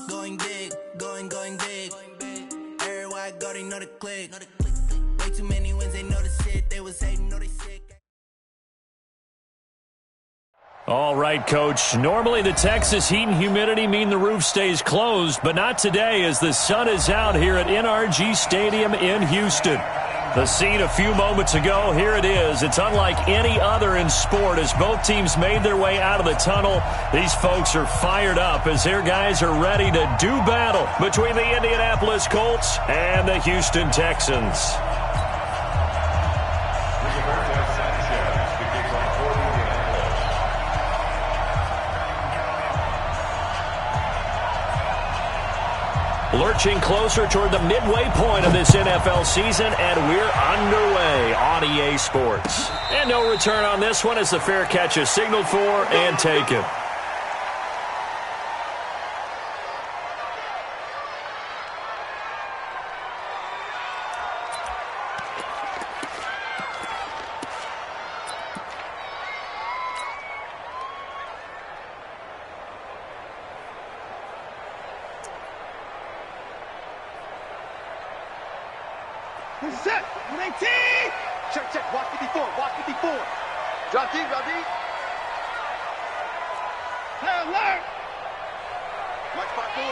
Going big, going big. Everywhere I go, they know the click. Way too many wins, they know the shit. They was hating, know they sick. All right, Coach. Normally the Texas heat and humidity mean the roof stays closed, but not today as the sun is out here at NRG Stadium in Houston. The scene a few moments ago, here it is. It's unlike any other in sport as both teams made their way out of the tunnel. These folks are fired up as their guys are ready to do battle between the Indianapolis Colts and the Houston Texans. Lurching closer toward the midway point of this NFL season, and we're underway on EA Sports. And no return on this one as the fair catch is signaled for and taken. Set, 19! Check, watch 54, watch 54. Drop deep. Hey, alert! Mike spot 4.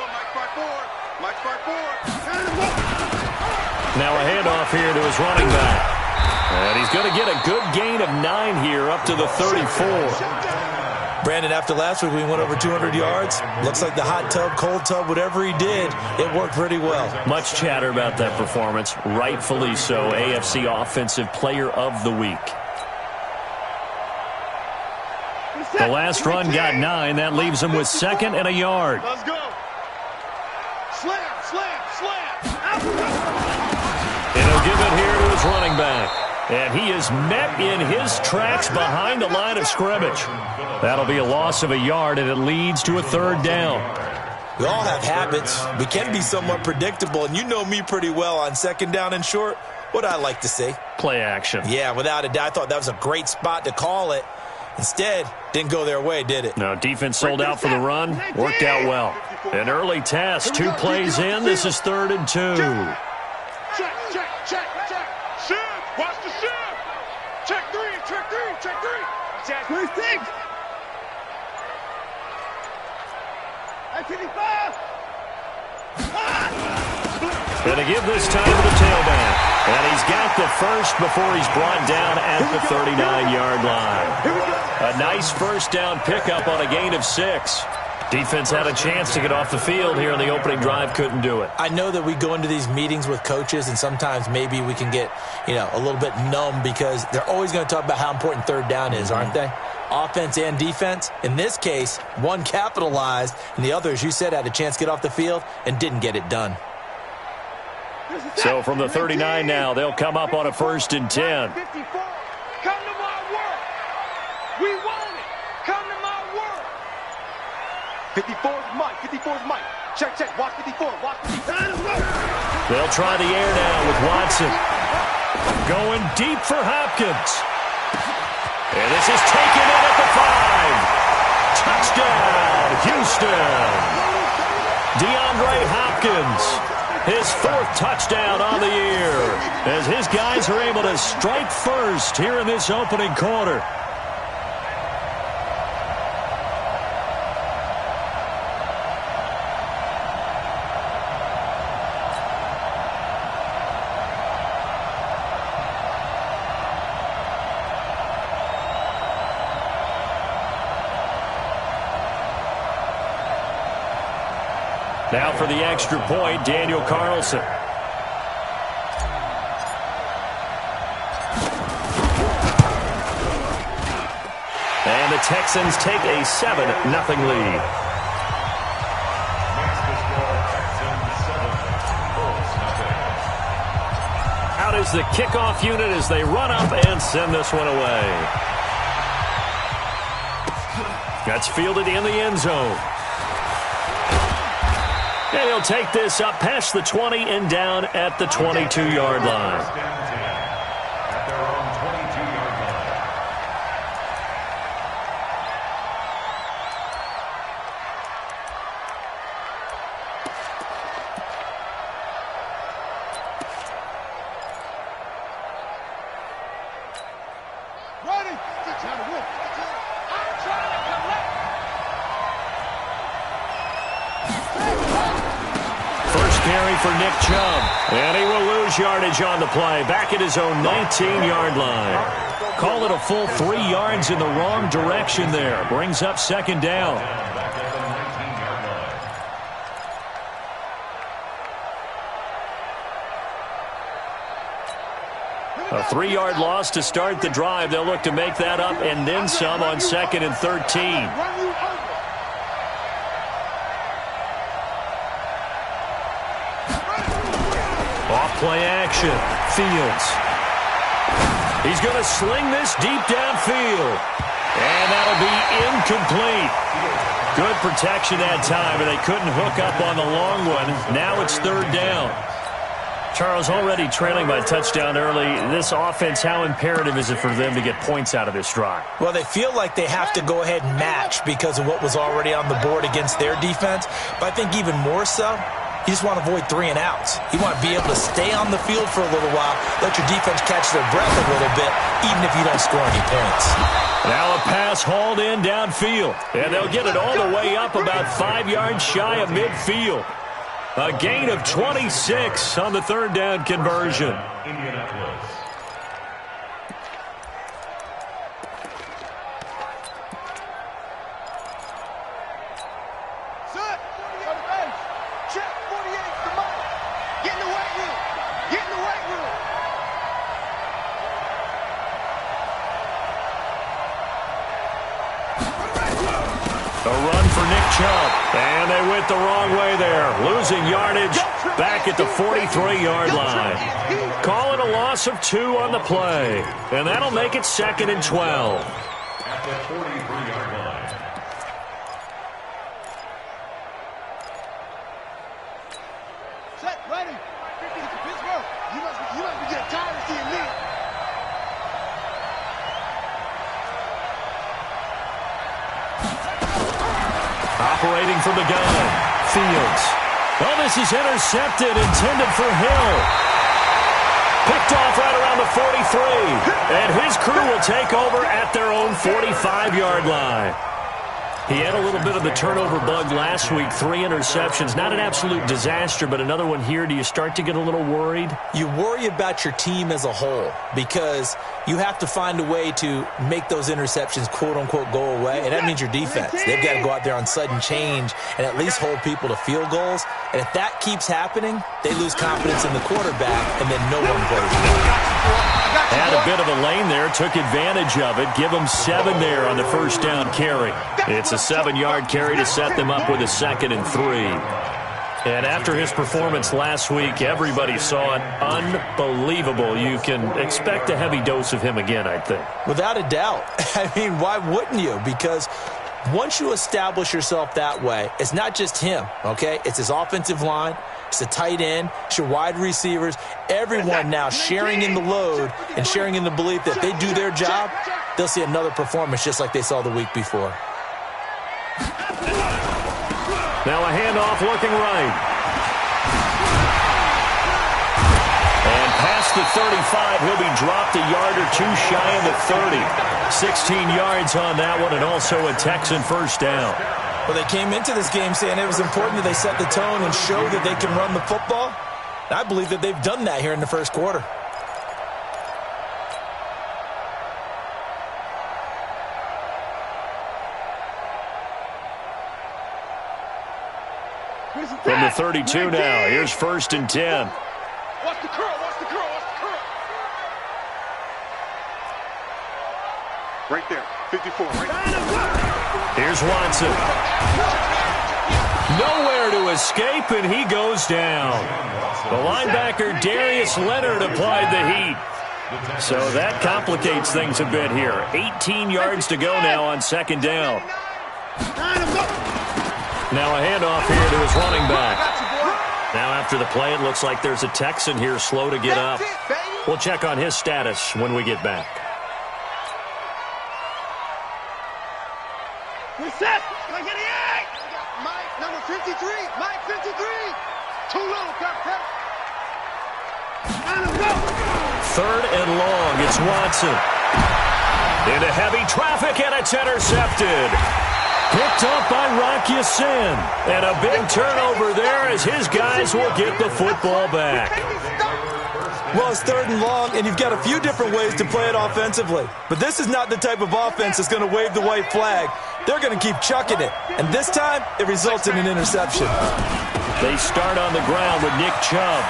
Now a handoff here to his running back. And he's going to get a good gain of 9 here up to the 34. Brandon, after last week, we went over 200 yards. Looks like the hot tub, cold tub, whatever he did, it worked pretty well. Much chatter about that performance. Rightfully so. AFC Offensive Player of the Week. The last run got 9. That leaves him with 2nd and a yard. Let's go. Slam. And he'll give it here to his running back. And he is met in his tracks behind the line of scrimmage. That'll be a loss of a yard, and it leads to a 3rd down. We all have habits. We can be somewhat predictable, and you know me pretty well on 2nd down and short. What I like to say? Play action. Yeah, without a doubt. I thought that was a great spot to call it. Instead, didn't go their way, did it? No, defense sold out for the run. Worked out well. An early test. 2 plays in. This is 3rd and 2. Check. Shift. Watch the shift. Check 3. Check 3. Going to give this time to the tailback. And he's got the first before he's brought down at the 39-yard line. A nice first down pickup on a gain of 6. Defense had a chance to get off the field here in the opening drive, couldn't do it. I know that we go into these meetings with coaches, and sometimes maybe we can get, a little bit numb because they're always going to talk about how important 3rd down is, aren't they? Offense and defense. In this case, one capitalized, and the other, as you said, had a chance to get off the field and didn't get it done. So from the 39 now, they'll come up on a 1st and 10. 54. Come to my work. We want it. Come to my work. 54 is Mike. Check. Watch 54. They'll try the air now with Watson. Going deep for Hopkins. And this is taken in at the 5. Touchdown, Houston. DeAndre Hopkins. His 4th touchdown on the year as his guys are able to strike first here in this opening quarter. Now for the extra point, Daniel Carlson. And the Texans take a 7-0 lead. Out is the kickoff unit as they run up and send this one away. That's fielded in the end zone. And he'll take this up past the 20 and down at the 22-yard line. carry for Nick Chubb. And he will lose yardage on the play. Back at his own 19-yard line. Call it a full 3 yards in the wrong direction there. Brings up second down. A 3-yard loss to start the drive. They'll look to make that up and then some on 2nd and 13. Off play action. Fields. He's going to sling this deep downfield. And that'll be incomplete. Good protection that time, but they couldn't hook up on the long one. Now it's 3rd down. Charles, already trailing by a touchdown early. This offense, how imperative is it for them to get points out of this drive? Well, they feel like they have to go ahead and match because of what was already on the board against their defense. But I think even more so, you just want to avoid 3 and outs. You want to be able to stay on the field for a little while, let your defense catch their breath a little bit, even if you don't score any points. Now a pass hauled in downfield. And they'll get it all the way up about 5 yards shy of midfield. A gain of 26 on the 3rd down conversion. A run for Nick Chubb. And they went the wrong way there. Losing yardage back at the 43-yard line. Call it a loss of 2 on the play. And that'll make it 2nd and 12. At the 43-yard line. Set, ready. Pittsburgh. You must be getting tired of seeing me. Operating from the gun. Fields. Oh, this is intercepted, intended for Hill. Picked off right around the 43. And his crew will take over at their own 45-yard line. He had a little bit of the turnover bug last week. 3 interceptions. Not an absolute disaster, but another one here. Do you start to get a little worried? You worry about your team as a whole because you have to find a way to make those interceptions, quote-unquote, go away, and that means your defense. They've got to go out there on sudden change and at least hold people to field goals. And if that keeps happening, they lose confidence in the quarterback, and then no one plays well. Had a bit of a lane there, took advantage of it. Give them 7 there on the 1st down carry. It's a 7-yard carry to set them up with a 2nd and 3. And after his performance last week, everybody saw it. Unbelievable. You can expect a heavy dose of him again, I think. Without a doubt. I mean, why wouldn't you? Because once you establish yourself that way, it's not just him, okay? It's his offensive line. It's the tight end. It's your wide receivers. Everyone now sharing in the load and sharing in the belief that they do their job, they'll see another performance just like they saw the week before. Now a handoff looking right. And past the 35, he'll be dropped a yard or 2 shy of the 30. 16 yards on that one, and also a Texan 1st down. Well, they came into this game saying it was important that they set the tone and show that they can run the football. And I believe that they've done that here in the 1st quarter. From the 32 now, here's 1st and 10. Watch the curl, watch the curl, watch the curl. Right there, 54, right there. Here's Watson. Nowhere to escape, and he goes down. The linebacker, Darius Leonard, applied the heat. So that complicates things a bit here. 18 yards to go now on 2nd down. Now a handoff here to his running back. Now after the play, it looks like there's a Texan here slow to get up. We'll check on his status when we get back. Set. Mike, number 53. Mike, 53. Too low, cut. 3rd and long. It's Watson. Into heavy traffic, and it's intercepted. Picked up by Rocky Sin. And a big turnover there as his guys will get the football back. Well, it's 3rd and long, and you've got a few different ways to play it offensively. But this is not the type of offense that's going to wave the white flag. They're going to keep chucking it. And this time, it results in an interception. They start on the ground with Nick Chubb.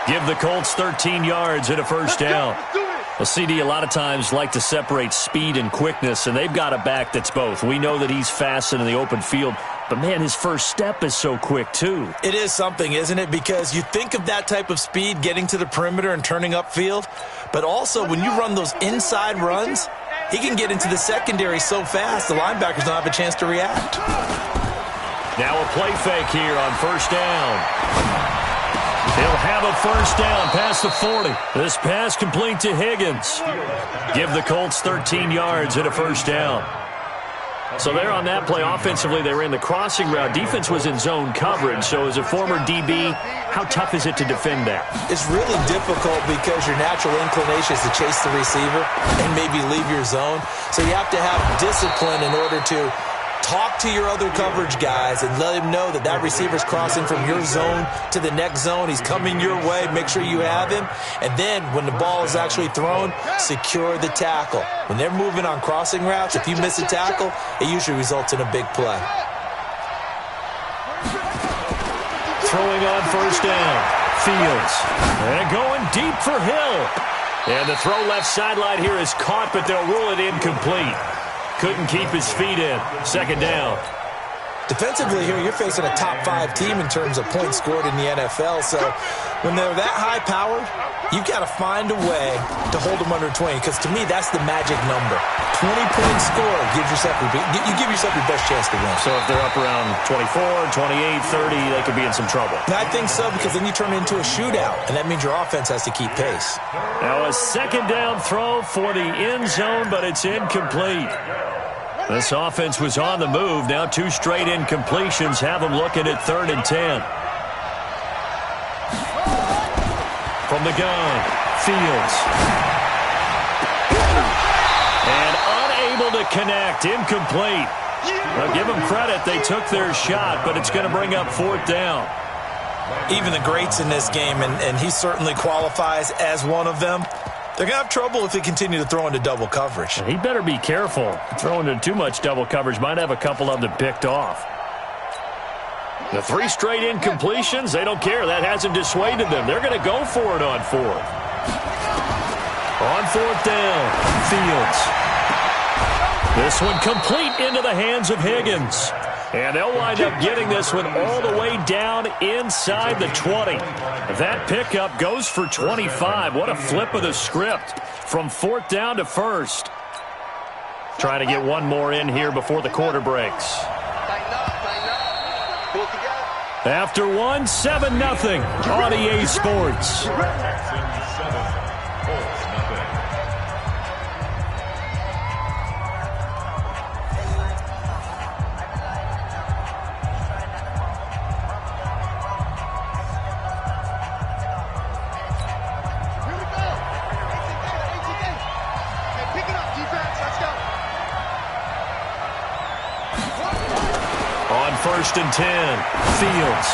Give the Colts 13 yards and a first down. Well, CD, a lot of times like to separate speed and quickness, and they've got a back that's both. We know that he's fast in the open field, but, man, his first step is so quick, too. It is something, isn't it? Because you think of that type of speed getting to the perimeter and turning upfield, but also when you run those inside runs, he can get into the secondary so fast the linebackers don't have a chance to react. Now a play fake here on first down. He'll have a first down past the 40. This pass complete to Higgins. Give the Colts 13 yards and a first down. So there on that play, offensively, they ran the crossing route. Defense was in zone coverage. So as a former DB, how tough is it to defend that? It's really difficult because your natural inclination is to chase the receiver and maybe leave your zone. So you have to have discipline in order to talk to your other coverage guys and let him know that that receiver's crossing from your zone to the next zone. He's coming your way. Make sure you have him. And then when the ball is actually thrown, secure the tackle. When they're moving on crossing routes, if you miss a tackle, it usually results in a big play. Throwing on first down. Fields. And going deep for Hill. And the throw left sideline here is caught, but they'll rule it incomplete. Couldn't keep his feet in. Second down. Defensively here, you're facing a top 5 team in terms of points scored in the NFL. So when they're that high-powered, you've got to find a way to hold them under 20. Because to me, that's the magic number. 20-point score gives yourself you give yourself your best chance to win. So if they're up around 24, 28, 30, they could be in some trouble. And I think so, because then you turn it into a shootout, and that means your offense has to keep pace. Now a second down throw for the end zone, but it's incomplete. This offense was on the move. Now 2 straight incompletions have them looking at 3rd and 10. From the gun, Fields. And unable to connect, incomplete. Well, give them credit. They took their shot, but it's going to bring up 4th down. Even the greats in this game, and he certainly qualifies as one of them, they're going to have trouble if they continue to throw into double coverage. He better be careful. Throwing into too much double coverage might have a couple of them picked off. The 3 straight incompletions, they don't care. That hasn't dissuaded them. They're going to go for it on 4th. On 4th down, Fields. This one complete into the hands of Higgins. And they'll wind up getting this one all the way down inside the 20. That pickup goes for 25. What a flip of the script from 4th down to 1st. Trying to get one more in here before the quarter breaks. After one, 7-0 on EA Sports. On 1st and 10, Fields.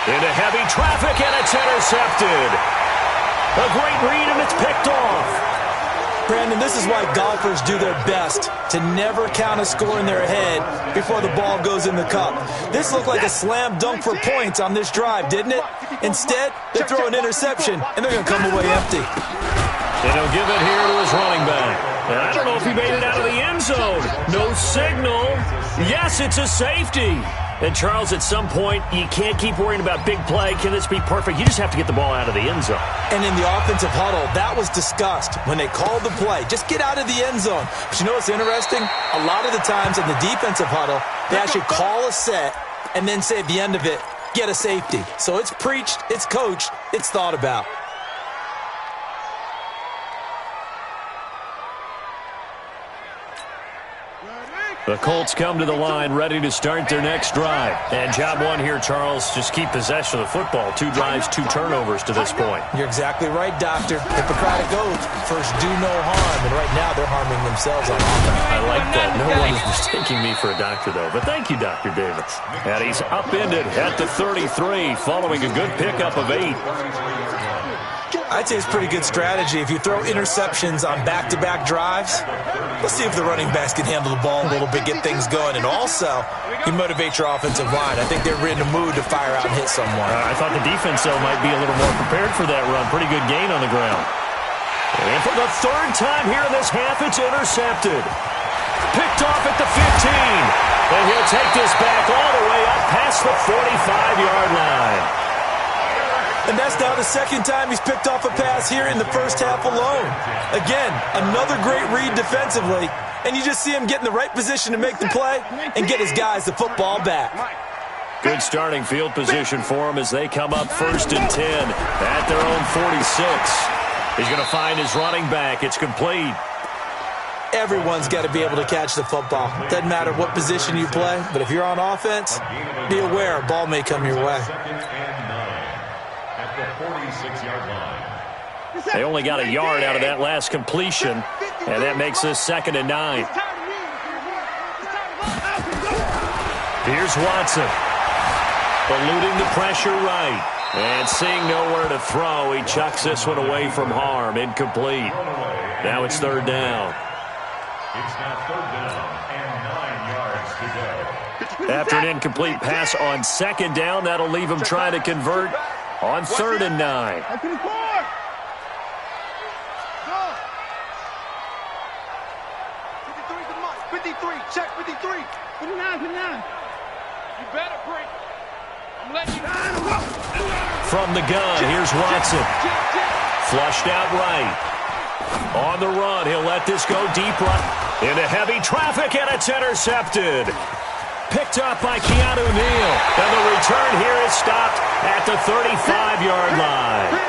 Into heavy traffic, and it's intercepted. A great read, and it's picked off. Brandon, this is why golfers do their best to never count a score in their head before the ball goes in the cup. This looked like a slam dunk for points on this drive, didn't it? Instead, they throw an interception, and they're going to come away empty. And he'll give it here to his running back. And I don't know if he made it out of the end zone. No signal. Yes, it's a safety. And, Charles, at some point, you can't keep worrying about big play. Can this be perfect? You just have to get the ball out of the end zone. And in the offensive huddle, that was discussed when they called the play. Just get out of the end zone. But you know what's interesting? A lot of the times in the defensive huddle, they actually call a set and then say at the end of it, get a safety. So it's preached, it's coached, it's thought about. The Colts come to the line ready to start their next drive. And job one here, Charles, just keep possession of the football. 2 drives, 2 turnovers to this point. You're exactly right, Doctor. Hippocratic oath. First, do no harm. And right now, they're harming themselves on offense. I like that. No one is mistaking me for a doctor, though. But thank you, Dr. Davis. And he's upended at the 33 following a good pickup of 8. I'd say it's pretty good strategy. If you throw interceptions on back-to-back drives, let's see if the running backs can handle the ball a little bit, get things going. And also, you motivate your offensive line. I think they're in the mood to fire out and hit someone. I thought the defense, though, might be a little more prepared for that run. Pretty good gain on the ground. And for the 3rd time here in this half, it's intercepted. Picked off at the 15. And he'll take this back all the way up past the 45-yard line. And that's now the 2nd time he's picked off a pass here in the first half alone. Again, another great read defensively. And you just see him get in the right position to make the play and get his guys the football back. Good starting field position for him as they come up 1st and 10 at their own 46. He's going to find his running back. It's complete. Everyone's got to be able to catch the football. Doesn't matter what position you play, but if you're on offense, be aware a ball may come your way. They only got a yard out of that last completion, and that makes this 2nd and 9. Here's Watson. Eluding the pressure right. And seeing nowhere to throw, he chucks this one away from harm. Incomplete. Now it's 3rd down. It's now 3rd down and 9 yards to go. After an incomplete pass on 2nd down, that'll leave him trying to convert on 3rd and 9. 53, check 53. 59. You better break. I'm letting you From the gun, here's Watson. Flushed out right. On the run, he'll let this go deep right into heavy traffic, and it's intercepted. Picked up by Keanu Neal. And the return here is stopped at the 35-yard line.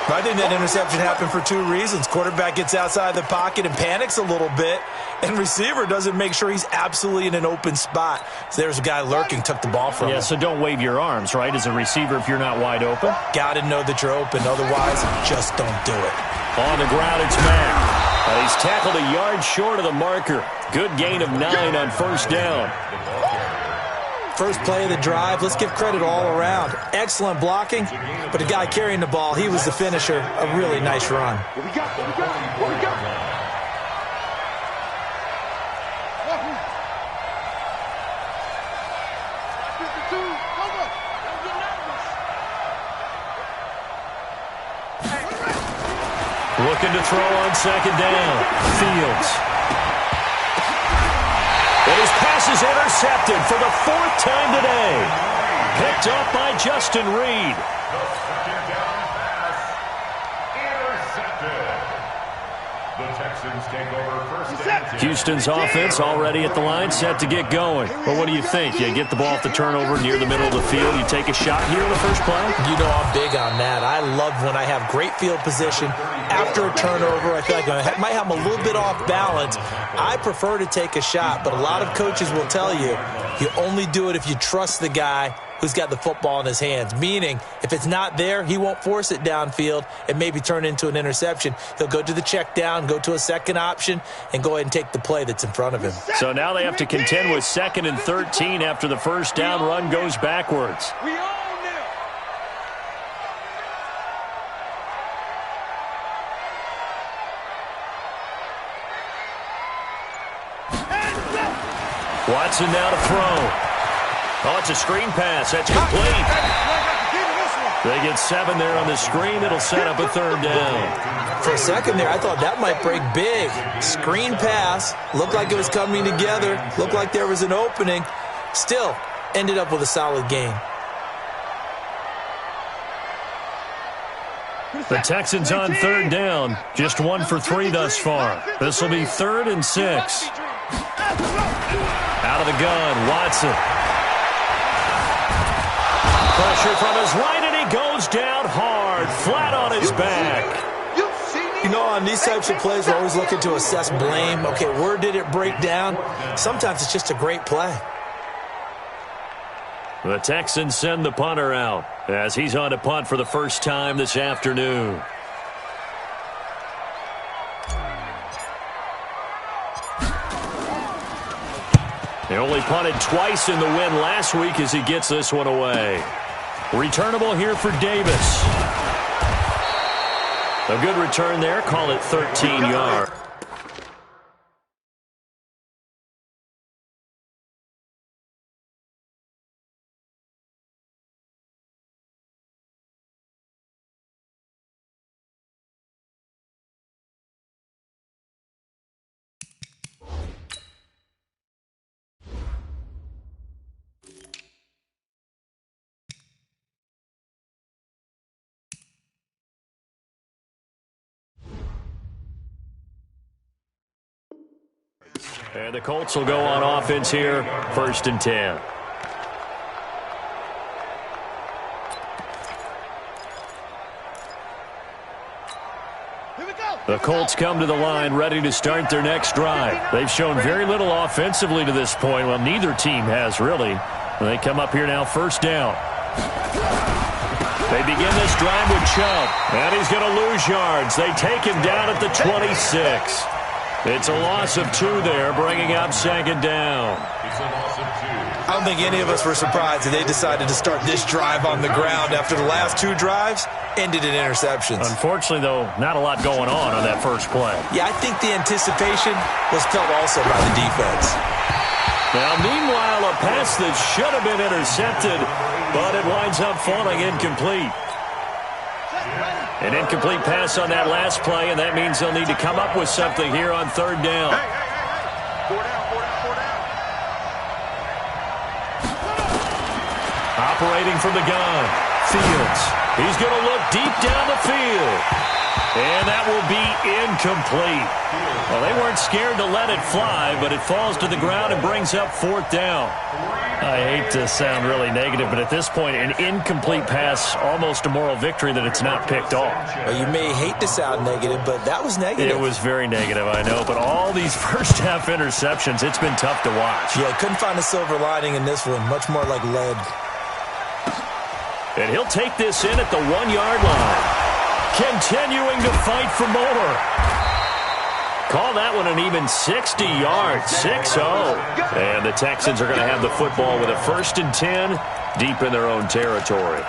I think that interception happened for 2 reasons. Quarterback gets outside the pocket and panics a little bit, and receiver doesn't make sure he's absolutely in an open spot. So there's a guy lurking, took the ball from him. Yeah, so don't wave your arms, right, as a receiver if you're not wide open. Got to know that you're open. Otherwise, just don't do it. On the ground, it's Mack. He's tackled a yard short of the marker. Good gain of 9 on 1st down. First play of the drive, let's give credit all around. Excellent blocking, but the guy carrying the ball, he was the finisher. A really nice run. What we got? What we got? Looking to throw on 2nd down. Fields. And his pass is intercepted for the 4th time today. Picked up by Justin Reed. The 2nd down pass intercepted. The Texans take over 1st and 10. Houston's offense already at the line, set to get going. Well, what do you think? You get the ball off the turnover near the middle of the field. You take a shot here in the first play? You know I'm big on that. I love when I have great field position. After a turnover, I feel like I might have them a little bit off balance. I prefer to take a shot, but a lot of coaches will tell you, you only do it if you trust the guy who's got the football in his hands. Meaning, if it's not there, he won't force it downfield and maybe turn into an interception. He'll go to the check down, go to a second option, and go ahead and take the play that's in front of him. So now they have to contend with 2nd and 13 after the 1st down run goes backwards. We own them. Watson now to throw. Oh, it's a screen pass. That's complete. They get 7 there on the screen. It'll set up a 3rd down. For a second there, I thought that might break big. Screen pass. Looked like it was coming together. Looked like there was an opening. Still, ended up with a solid gain. The Texans on 3rd down. Just 1 for 3 thus far. This will be 3rd and 6. Out of the gun, Watson. Pressure from his right, and he goes down hard, flat on his back. You see me? You know, on these types of plays, we're always looking to assess blame. Okay, where did it break down? Sometimes it's just a great play. The Texans send the punter out as he's on to punt for the first time this afternoon. He only punted twice in the win last week as he gets this one away. Returnable here for Davis. A good return there. Call it 13 yards. And the Colts will go on offense here, 1st and 10. The Colts come to the line ready to start their next drive. They've shown very little offensively to this point. Well, neither team has really. They come up here now, 1st down. They begin this drive with Chubb, and he's going to lose yards. They take him down at the 26. It's a loss of 2 there, bringing up 2nd down. I don't think any of us were surprised that they decided to start this drive on the ground after the last 2 drives ended in interceptions. Unfortunately, though, not a lot going on that first play. Yeah, I think the anticipation was felt also by the defense. Now, meanwhile, a pass that should have been intercepted, but it winds up falling incomplete. An incomplete pass on that last play, and that means they'll need to come up with something here on 3rd down. Hey. 4 down. Operating from the gun, Fields. He's going to look deep down the field. And that will be incomplete. Well, they weren't scared to let it fly, but it falls to the ground and brings up 4th down. I hate to sound really negative, but at this point, an incomplete pass, almost a moral victory that it's not picked off. Well, you may hate to sound negative, but that was negative. It was very negative, I know, but all these first-half interceptions, it's been tough to watch. Yeah, couldn't find a silver lining in this one, much more like lead. And he'll take this in at the 1-yard line. Continuing to fight for more. Call that one an even 60 yards, 6-0. And the Texans are going to have the football with a 1st and 10 deep in their own territory.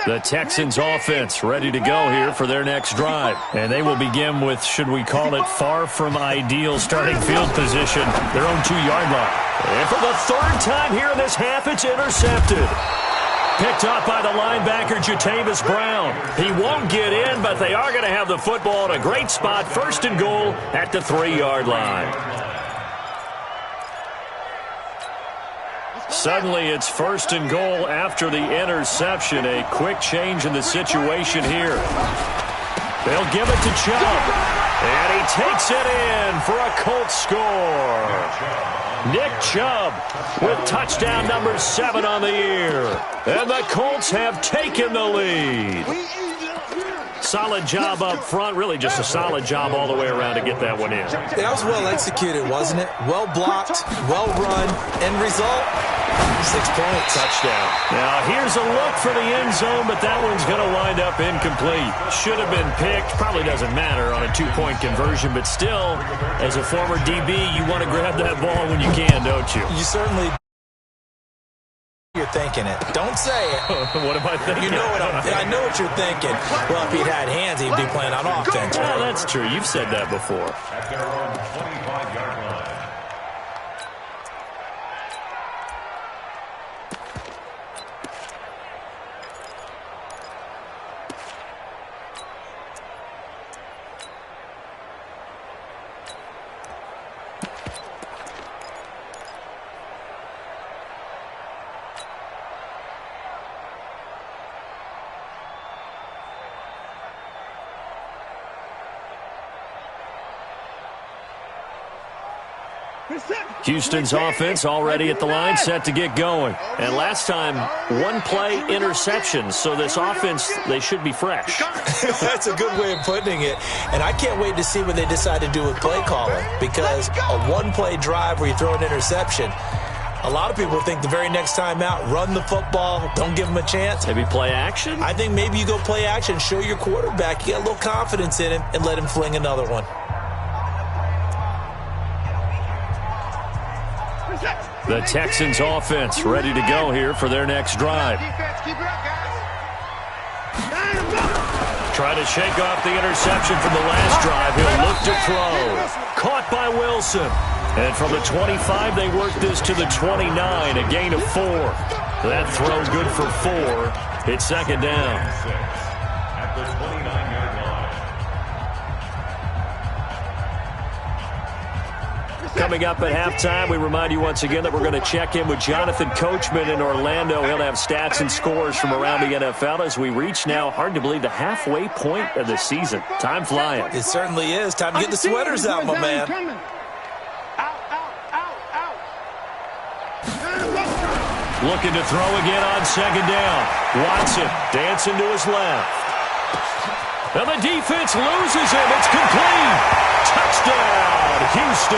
The Texans offense ready to go here for their next drive. And they will begin with, should we call it, far from ideal starting field position, their own 2-yard line. And for the 3rd time here in this half, it's intercepted. Picked up by the linebacker, Jatavis Brown. He won't get in, but they are going to have the football in a great spot, 1st and goal at the 3-yard line. Suddenly, it's 1st and goal after the interception. A quick change in the situation here. They'll give it to Chubb. And he takes it in for a Colts score. Nick Chubb with touchdown number 7 on the year. And the Colts have taken the lead. Solid job up front. Really just a solid job all the way around to get that one in. That was well executed, wasn't it? Well blocked, well run. End result, 6 points. Touchdown. Now here's a look for the end zone, but that one's going to wind up incomplete. Should have been picked. Probably doesn't matter on a 2-point conversion, but still, as a former DB, you want to grab that ball when you can, don't you? You certainly you're thinking it. Don't say it. What am I thinking? You know what I know what you're thinking. Well, if he'd had hands, he'd be playing on offense. Well, that's true. You've said that before. At their own 25-yard line. Houston's offense already at the line, set to get going. And last time, one play interception. So this offense, they should be fresh. That's a good way of putting it. And I can't wait to see what they decide to do with play calling, because a one-play drive where you throw an interception, a lot of people think the very next time out, run the football, don't give them a chance. Maybe play action? I think maybe you go play action, show your quarterback, you get a little confidence in him, and let him fling another one. The Texans offense ready to go here for their next drive. Trying to shake off the interception from the last drive. He'll look to throw. Caught by Wilson. And from the 25, they work this to the 29, a gain of 4. That throw good for 4. It's second down. At the 29-yard line. Coming up at halftime, we remind you once again that we're going to check in with Jonathan Coachman in Orlando. He'll have stats and scores from around the NFL as we reach now, hard to believe, the halfway point of the season. Time flying. It certainly is. Time to get the sweaters out, my man. Looking to throw again on second down. Watson dancing to his left. And the defense loses him. It's complete. Touchdown, Houston.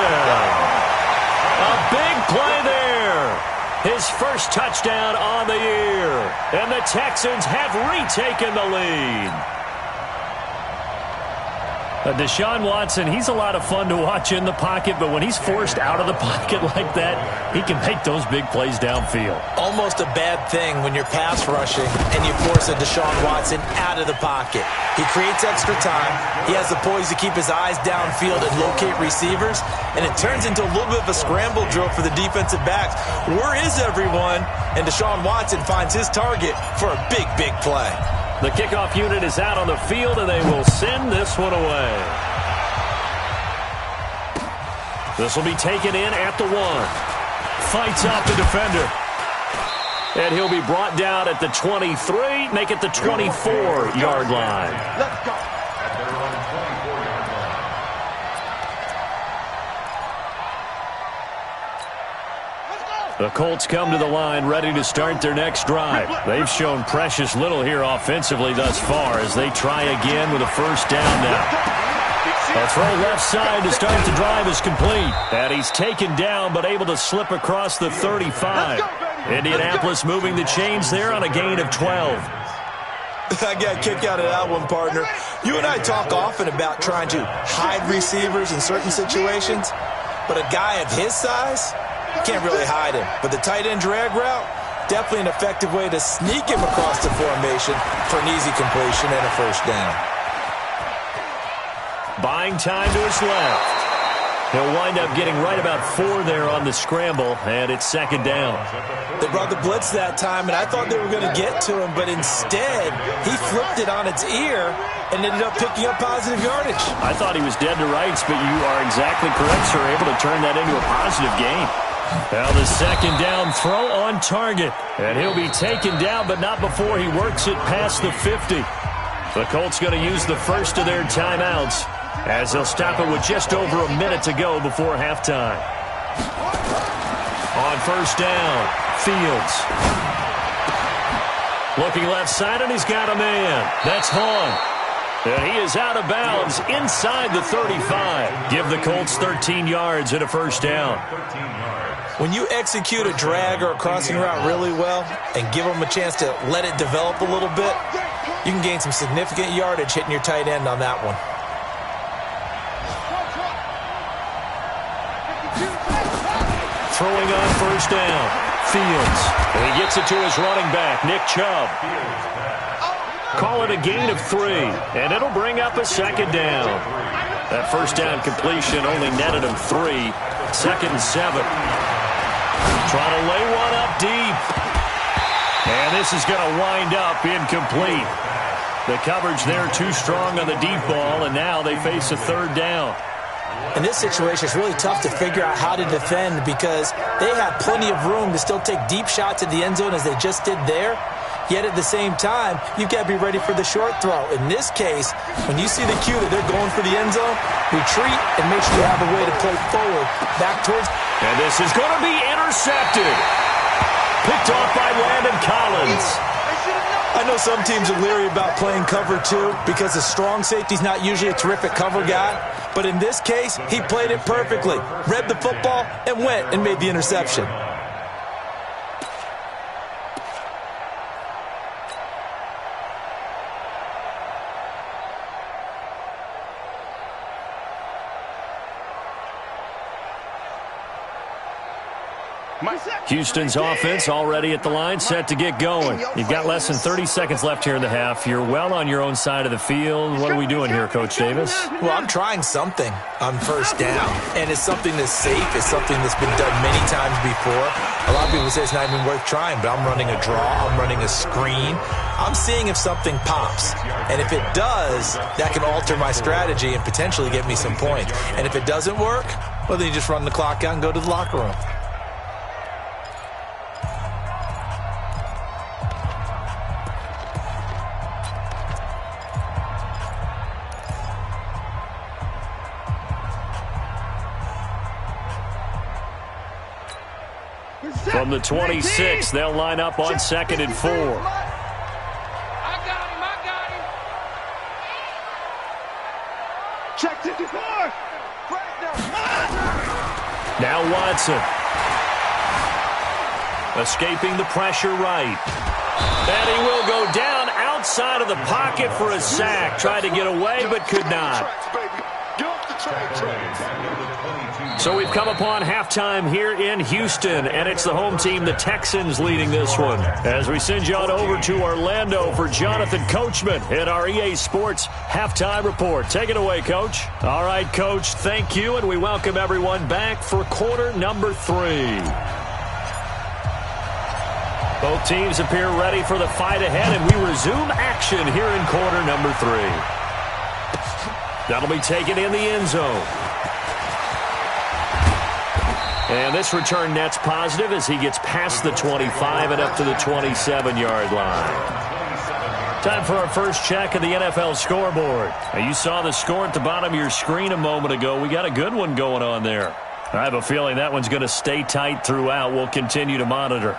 A big play there. His first touchdown on the year. And the Texans have retaken the lead. Deshaun Watson, he's a lot of fun to watch in the pocket, but when he's forced out of the pocket like that, he can make those big plays downfield. Almost a bad thing when you're pass rushing and you force a Deshaun Watson out of the pocket. He creates extra time. He has the poise to keep his eyes downfield and locate receivers, and it turns into a little bit of a scramble drill for the defensive backs. Where is everyone? And Deshaun Watson finds his target for a big, big play. The kickoff unit is out on the field, and they will send this one away. This will be taken in at the 1. Fights off the defender. And he'll be brought down at the 23, make it the 24-yard line. Let's go. At their own 24-yard line. The Colts come to the line ready to start their next drive. They've shown precious little here offensively thus far as they try again with a first down now. A throw left side to start the drive is complete. And he's taken down but able to slip across the 35. Indianapolis moving the chains there on a gain of 12. I got a kick out of that one, partner. You and I talk often about trying to hide receivers in certain situations, but a guy of his size, you can't really hide him. But the tight end drag route, definitely an effective way to sneak him across the formation for an easy completion and a first down. Buying time to his left. He'll wind up getting right about 4 there on the scramble, and it's second down. They brought the blitz that time, and I thought they were going to get to him, but instead, he flipped it on its ear and ended up picking up positive yardage. I thought he was dead to rights, but you are exactly correct, sir. Able to turn that into a positive gain. Now the second down throw on target, and he'll be taken down, but not before he works it past the 50. The Colts going to use the first of their timeouts as they'll stop it with just over a minute to go before halftime. On first down, Fields. Looking left side, and he's got a man. That's Vaughn. And he is out of bounds inside the 35. Give the Colts 13 yards and a first down. 13 yards. When you execute a drag or a crossing route really well and give them a chance to let it develop a little bit, you can gain some significant yardage hitting your tight end on that one. Throwing on first down, Fields. And he gets it to his running back, Nick Chubb. Call it a gain of 3, and it'll bring up a second down. That first down completion only netted him 3. Second and 7. Trying to lay one up deep. And this is going to wind up incomplete. The coverage there too strong on the deep ball, and now they face a third down. In this situation, it's really tough to figure out how to defend because they have plenty of room to still take deep shots at the end zone as they just did there. Yet at the same time, you've got to be ready for the short throw. In this case, when you see the cue that they're going for the end zone, retreat and make sure you have a way to play forward, back towards. And this is going to be intercepted. Picked off by Landon Collins. I know some teams are leery about playing cover 2 because a strong safety's not usually a terrific cover guy. But in this case, he played it perfectly. Read the football and went and made the interception. Houston's offense already at the line, set to get going. You've got less than 30 seconds left here in the half. You're well on your own side of the field. What are we doing here, Coach Davis? Well, I'm trying something on first down, and it's something that's safe. It's something that's been done many times before. A lot of people say it's not even worth trying, but I'm running a draw. I'm running a screen. I'm seeing if something pops, and if it does, that can alter my strategy and potentially get me some points. And if it doesn't work, well, then you just run the clock out and go to the locker room. From the 26, they'll line up on 2nd and 4. I got him. Check 54. Now Watson. Escaping the pressure right. And he will go down outside of the pocket for a sack. Tried to get away, but could not. So we've come upon halftime here in Houston, and it's the home team, the Texans, leading this one. As we send you on over to Orlando for Jonathan Coachman at our EA Sports Halftime Report. Take it away, Coach. All right, Coach, thank you, and we welcome everyone back for quarter number 3. Both teams appear ready for the fight ahead, and we resume action here in quarter number 3. That'll be taken in the end zone. And this return net's positive as he gets past the 25 and up to the 27-yard line. Time for our first check of the NFL scoreboard. Now, you saw the score at the bottom of your screen a moment ago. We got a good one going on there. I have a feeling that one's going to stay tight throughout. We'll continue to monitor.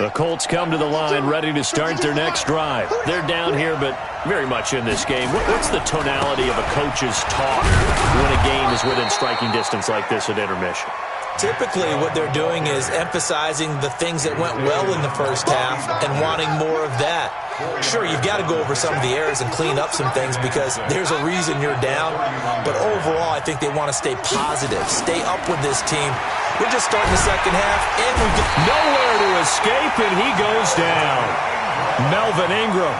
The Colts come to the line ready to start their next drive. They're down here, but very much in this game. What's the tonality of a coach's talk when a game is within striking distance like this at intermission? Typically, what they're doing is emphasizing the things that went well in the first half and wanting more of that. Sure, you've got to go over some of the errors and clean up some things because there's a reason you're down. But overall, I think they want to stay positive, stay up with this team. We're just starting the second half, and we get nowhere to escape, and he goes down. Melvin Ingram,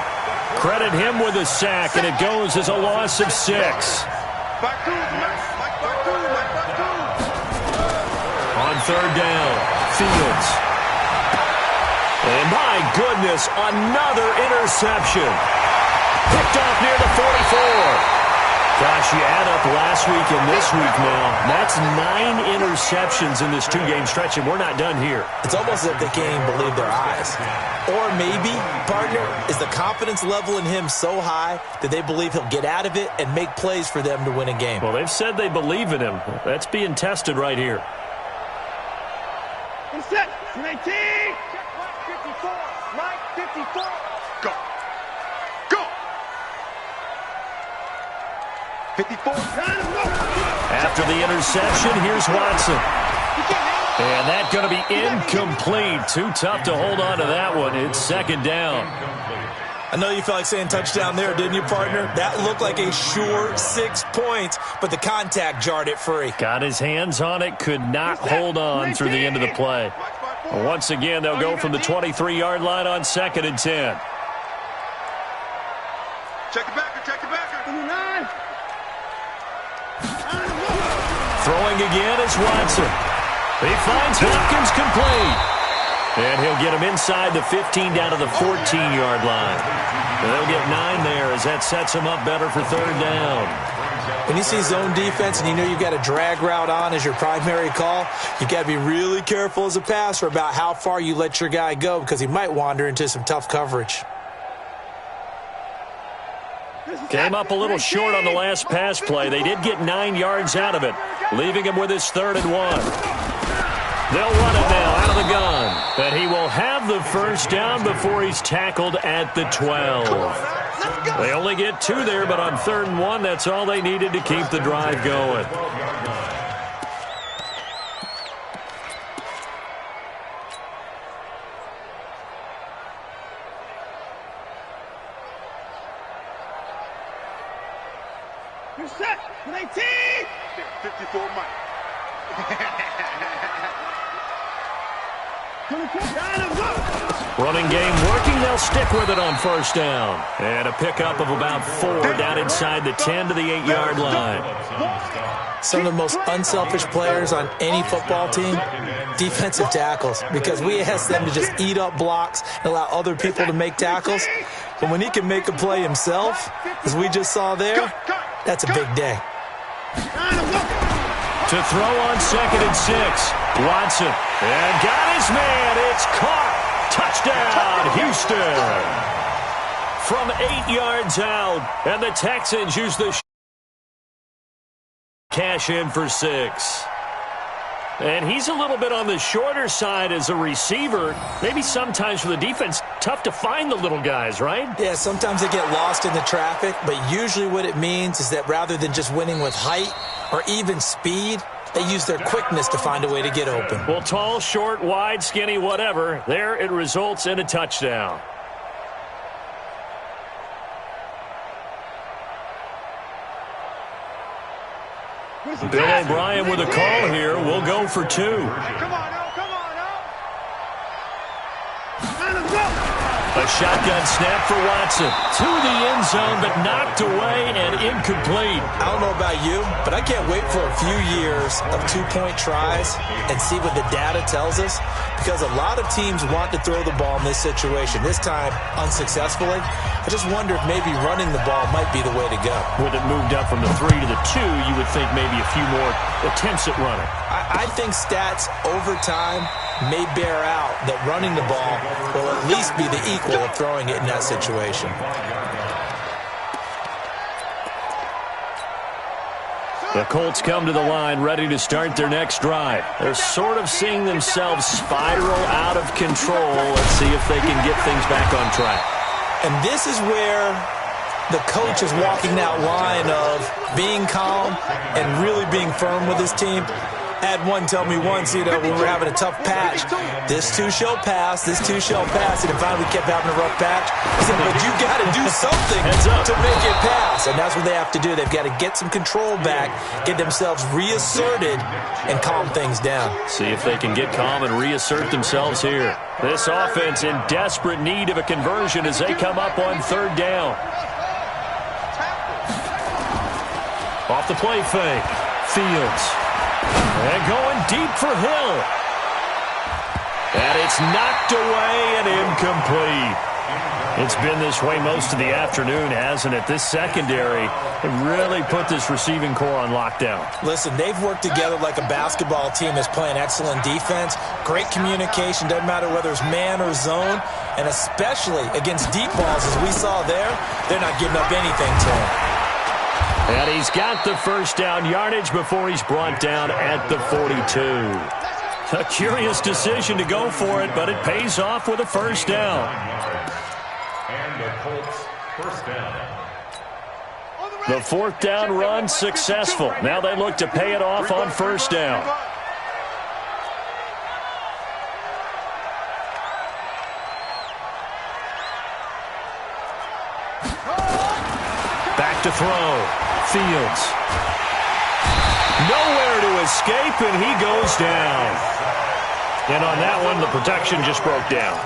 credit him with a sack, and it goes as a loss of 6. On third down, Fields. And my goodness, another interception. Picked off near the 44. Gosh, you add up last week and this week now. That's 9 interceptions in this 2-game stretch, and we're not done here. It's almost as if they can't even believe their eyes. Or maybe, partner, is the confidence level in him so high that they believe he'll get out of it and make plays for them to win a game. Well, they've said they believe in him. That's being tested right here. Set. 18. 54. Mike, 54. Go. Go. 54. After the interception, here's Watson. And that's going to be incomplete. Too tough to hold on to that one. It's second down. I know you felt like saying touchdown there, didn't you, partner? That looked like a sure 6 points, but the contact jarred it free. Got his hands on it, could not hold on through the end of the play. Once again, they'll go from the 23-yard line on 2nd and 10. Check it back. Throwing again is Watson. He finds Hopkins complete. And he'll get him inside the 15 down to the 14-yard line. And they'll get 9 there as that sets him up better for third down. When you see zone defense and you know you've got a drag route on as your primary call, you've got to be really careful as a passer about how far you let your guy go because he might wander into some tough coverage. Came up a little short on the last pass play. They did get 9 yards out of it, leaving him with his 3rd and 1. They'll run it now out of the gun. And he will have the first down before he's tackled at the 12. They only get 2 there, but on 3rd and 1, that's all they needed to keep the drive going. You're set. 19. 54 Mike. Running game working. They'll stick with it on 1st down. And a pickup of about 4 down inside the 10 to the 8-yard line. Some of the most unselfish players on any football team, defensive tackles, because we ask them to just eat up blocks and allow other people to make tackles. But when he can make a play himself, as we just saw there, that's a big day. To throw on 2nd and 6. Watson. And got his man. It's caught. Touchdown, Houston. From 8 yards out. And the Texans use the cash in for 6. And he's a little bit on the shorter side as a receiver. Maybe sometimes for the defense, tough to find the little guys, right? Yeah, sometimes they get lost in the traffic, but usually what it means is that rather than just winning with height or even speed, they use their quickness to find a way to get open. Well, tall, short, wide, skinny, whatever, there it results in a touchdown. Bill O'Brien with a call here. We'll go for 2. Come on, now. Come on, now. A shotgun snap for Watson. To the end zone, but knocked away and incomplete. I don't know about you, but I can't wait for a few years of 2-point tries and see what the data tells us, because a lot of teams want to throw the ball in this situation. This time, unsuccessfully. I just wonder if maybe running the ball might be the way to go. With it moved up from the 3 to the 2, you would think maybe a few more attempts at running. I think stats over time may bear out that running the ball will at least be the equal of throwing it in that situation. The Colts come to the line ready to start their next drive. They're sort of seeing themselves spiral out of control. Let's see if they can get things back on track. And this is where the coach is walking that line of being calm and really being firm with his team. I had one tell me once, when we were having a tough patch, this too shall pass, this too shall pass. And finally we kept having a rough patch. He said, but you got to do something to make it pass. And that's what they have to do. They've got to get some control back, get themselves reasserted, and calm things down. See if they can get calm and reassert themselves here. This offense in desperate need of a conversion as they come up on 3rd down. Off the play fake. Fields. And going deep for Hill. And it's knocked away and incomplete. It's been this way most of the afternoon, hasn't it? This secondary really put this receiving core on lockdown. Listen, they've worked together like a basketball team that's playing excellent defense. Great communication, doesn't matter whether it's man or zone. And especially against deep balls, as we saw there, they're not giving up anything to him. And he's got the first down yardage before he's brought down at the 42. A curious decision to go for it, but it pays off with a first down. And the Colts first down. The 4th down run successful. Now they look to pay it off on first down. Back to throw. Fields. Nowhere to escape, and he goes down. And on that one, the protection just broke down.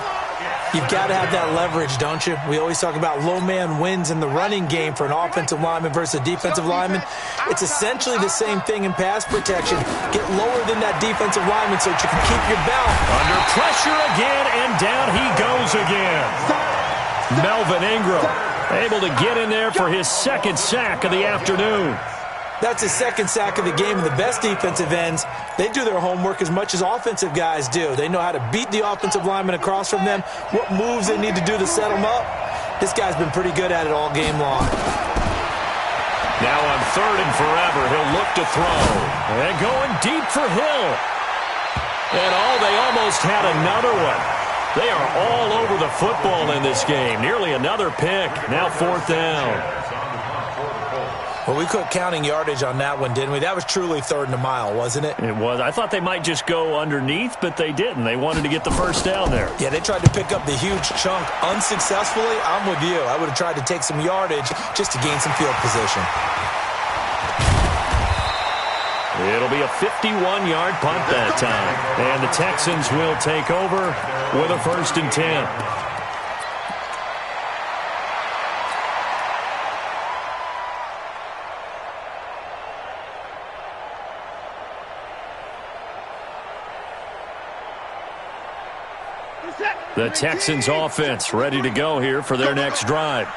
You've got to have that leverage, don't you? We always talk about low man wins in the running game for an offensive lineman versus a defensive lineman. It's essentially the same thing in pass protection. Get lower than that defensive lineman so that you can keep your balance. Under pressure again, and down he goes again. Melvin Ingram able to get in there for his 2nd sack of the afternoon. That's his second sack of the game, and the best defensive ends, they do their homework as much as offensive guys do. They know how to beat the offensive lineman across from them, what moves they need to do to set them up. This guy's been pretty good at it all game long. Now on 3rd and forever, he'll look to throw. And going deep for Hill. And they almost had another one. They are all over the football in this game. Nearly another pick. Now 4th down. Well, we quit counting yardage on that one, didn't we? That was truly 3rd and a mile, wasn't it? It was. I thought they might just go underneath, but they didn't. They wanted to get the first down there. Yeah, they tried to pick up the huge chunk unsuccessfully. I'm with you. I would have tried to take some yardage just to gain some field position. It'll be a 51-yard punt that time. And the Texans will take over with a 1st and 10. The Texans offense ready to go here for their next drive.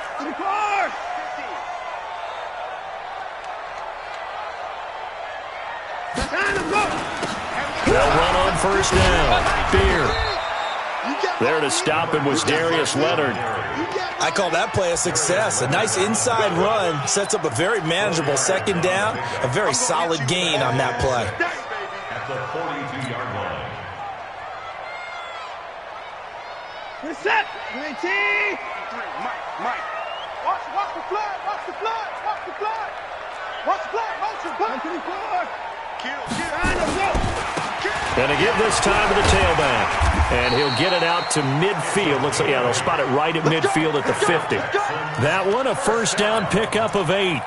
They'll run on 1st down. Beer. There to stop him was Darius Leonard. I call that play a success. A nice inside run sets up a very manageable 2nd down. A very solid gain on that play. At the 42-yard line. Set. 19. Mike. Watch the flag. Watch the flag. Watch the flag. Watch the flag. Motion. 124. Kill. Going to give this time to the tailback. And he'll get it out to midfield. Looks like, they'll spot it right at midfield at the 50. That one, a 1st down pickup of 8.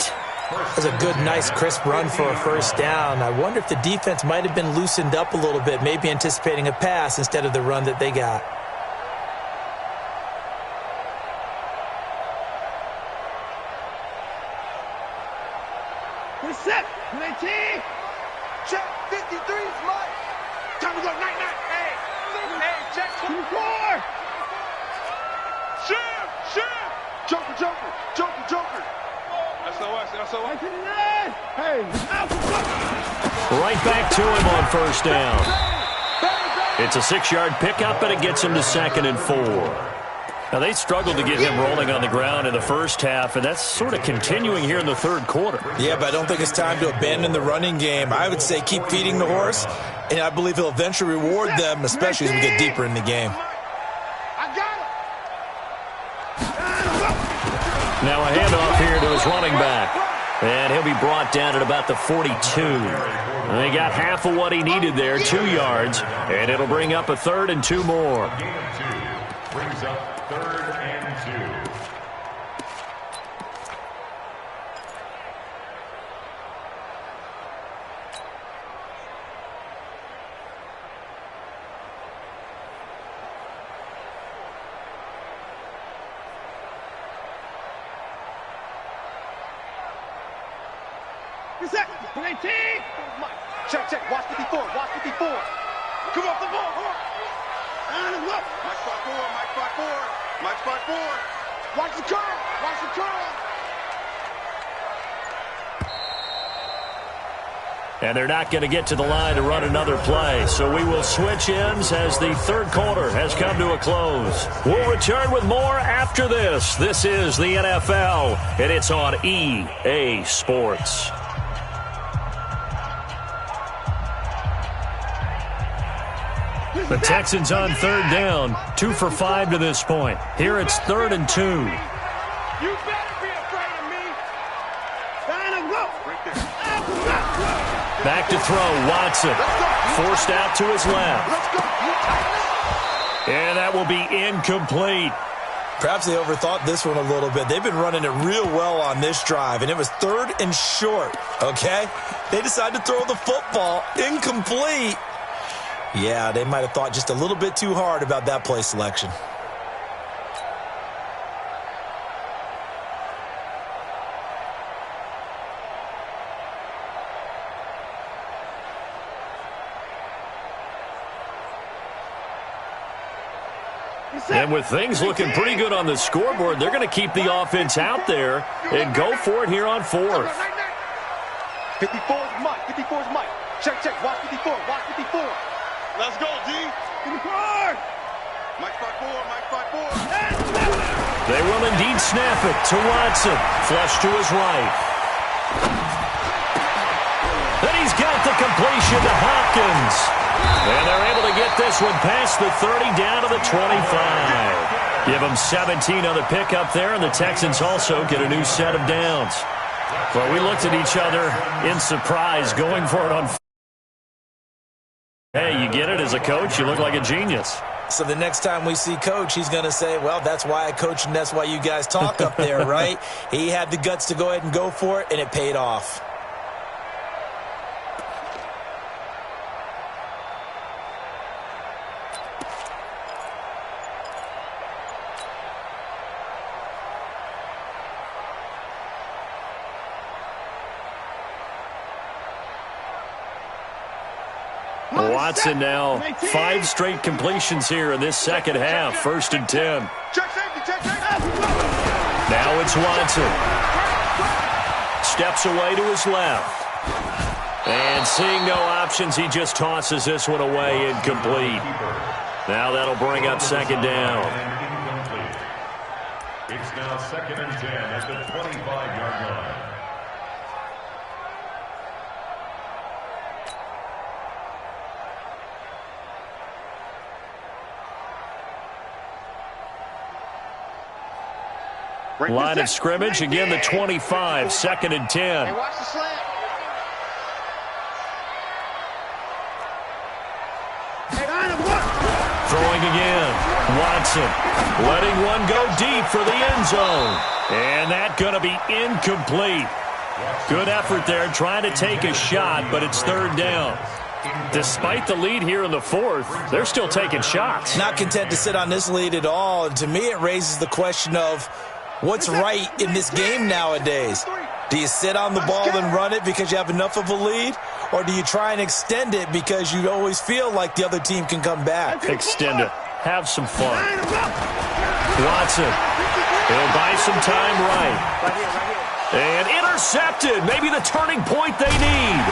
That's a good, nice, crisp run for a 1st down. I wonder if the defense might have been loosened up a little bit, maybe anticipating a pass instead of the run that they got. Set. 19. Check. 53's Mike. Time to go. Night. Hey, check. 24. Shim. Joker. SOS. 59. Hey, Right back to him on 1st down. It's a 6-yard pickup, and it gets him to 2nd and 4. Now, they struggled to get him rolling on the ground in the first half, and that's sort of continuing here in the 3rd quarter. Yeah, but I don't think it's time to abandon the running game. I would say keep feeding the horse, and I believe he'll eventually reward them, especially as we get deeper in the game. Now a handoff here to his running back. And he'll be brought down at about the 42. And they got half of what he needed there, 2 yards, and it'll bring up a 3rd and 2 more. Brings up 3rd and 2. Set. 19. Check. Watch 54. Come off the ball. And look. Mike 5-4. Watch the curl. And they're not going to get to the line to run another play. So we will switch ends as the 3rd quarter has come to a close. We'll return with more after this. This is the NFL, and it's on EA Sports. The Texans on 3rd down, 2 for 5 to this point. Here it's 3rd and 2. You better be afraid of me. Back to throw, Watson. Forced out to his left. And that will be incomplete. Perhaps they overthought this one a little bit. They've been running it real well on this drive, and it was 3rd and short, okay? They decided to throw the football, incomplete. Yeah, they might have thought just a little bit too hard about that play selection. And with things looking pretty good on the scoreboard, they're going to keep the offense out there and go for it here on 4th. 54 is Mike. 54 is Mike. Check, check. Watch 54. Watch 54. Let's go, G. 54. Mike 5-4. Mike 5-4. They will indeed snap it to Watson. Flush to his right. Then he's got the completion to Hopkins. And they're able to get this one past the 30 down to the 25. Give them 17 on the pickup there, and the Texans also get a new set of downs. Well, we looked at each other in surprise going for it on. Hey, you get it as a coach, you look like a genius. So the next time we see Coach, he's going to say, well, that's why I coach and that's why you guys talk up there, right? He had the guts to go ahead and go for it, and it paid off. Watson now, 5 straight completions here in this second half. 1st and 10. Check safety. Check safety. Now it's Watson. Steps away to his left. And seeing no options, he just tosses this one away, incomplete. Now that'll bring up 2nd down. It's now 2nd and 10 at the 25-yard line. Line of scrimmage, again the 25, 2nd and 10. Hey, watch the slant. Throwing again. Watson letting one go deep for the end zone. And that going to be incomplete. Good effort there trying to take a shot, but it's 3rd down. Despite the lead here in the 4th, they're still taking shots. Not content to sit on this lead at all. And to me, it raises the question of what's right in this game nowadays. Do you sit on the ball and run it because you have enough of a lead? Or do you try and extend it because you always feel like the other team can come back? Extend it. Have some fun. Watson. He'll buy some time right. And intercepted. Maybe the turning point they need.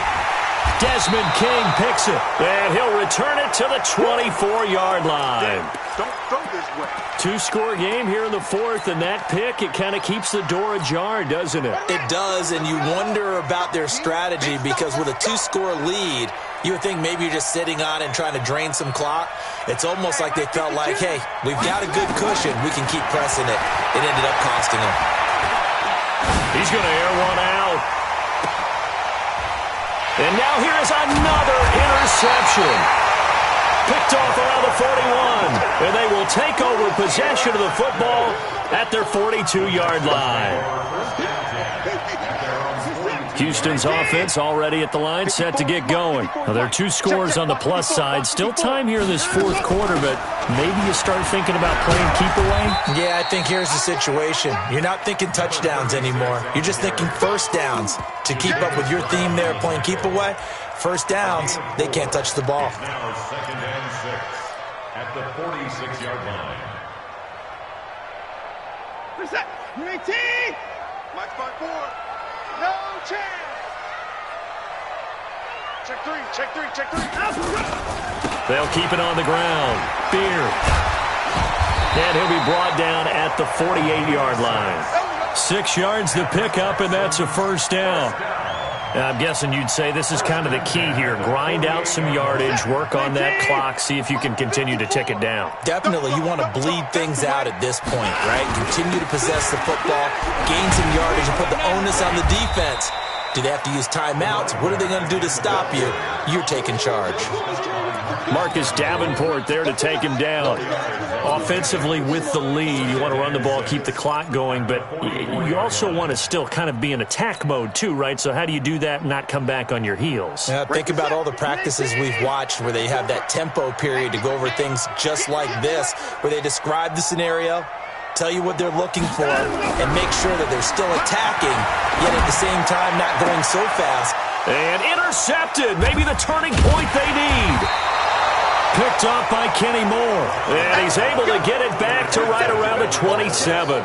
Desmond King picks it. And he'll return it to the 24-yard line. Don't throw this way. 2-score game here in the 4th, and that pick, it kind of keeps the door ajar, doesn't it? It does, and you wonder about their strategy because with a 2-score lead, you would think maybe you're just sitting on and trying to drain some clock. It's almost like they felt like, hey, we've got a good cushion. We can keep pressing it. It ended up costing them. He's going to air one out. And now here is another interception. Picked off around the 41. And they will take over possession of the football at their 42-yard line. Houston's offense already at the line, set to get going. Now, there are 2 scores on the plus side. Still time here in this 4th quarter, but maybe you start thinking about playing keep away? Yeah, I think here's the situation. You're not thinking touchdowns anymore. You're just thinking first downs. To keep up with your theme there, playing keep away, first downs, they can't touch the ball. Now 2nd and 6 at the 46-yard line. Reset. 18. Mike 5-4. No chance. Check 3. Check 3. Check 3. They'll keep it on the ground. Beard. And he'll be brought down at the 48-yard line. 6 yards to pick up, and that's a first down. I'm guessing you'd say this is kind of the key here. Grind out some yardage, work on that clock, see if you can continue to tick it down. Definitely, you want to bleed things out at this point, right? Continue to possess the football, gain some yardage, and put the onus on the defense. Do they have to use timeouts? What are they going to do to stop you? You're taking charge. Marcus Davenport there to take him down. Offensively with the lead, you want to run the ball, keep the clock going, but you also want to still kind of be in attack mode too, right? So how do you do that and not come back on your heels? Yeah, think about all the practices we've watched where they have that tempo period to go over things just like this, where they describe the scenario, tell you what they're looking for, and make sure that they're still attacking, yet at the same time not going so fast. And intercepted, maybe the turning point they need. Picked off by Kenny Moore. And he's able to get it back to right around the 27.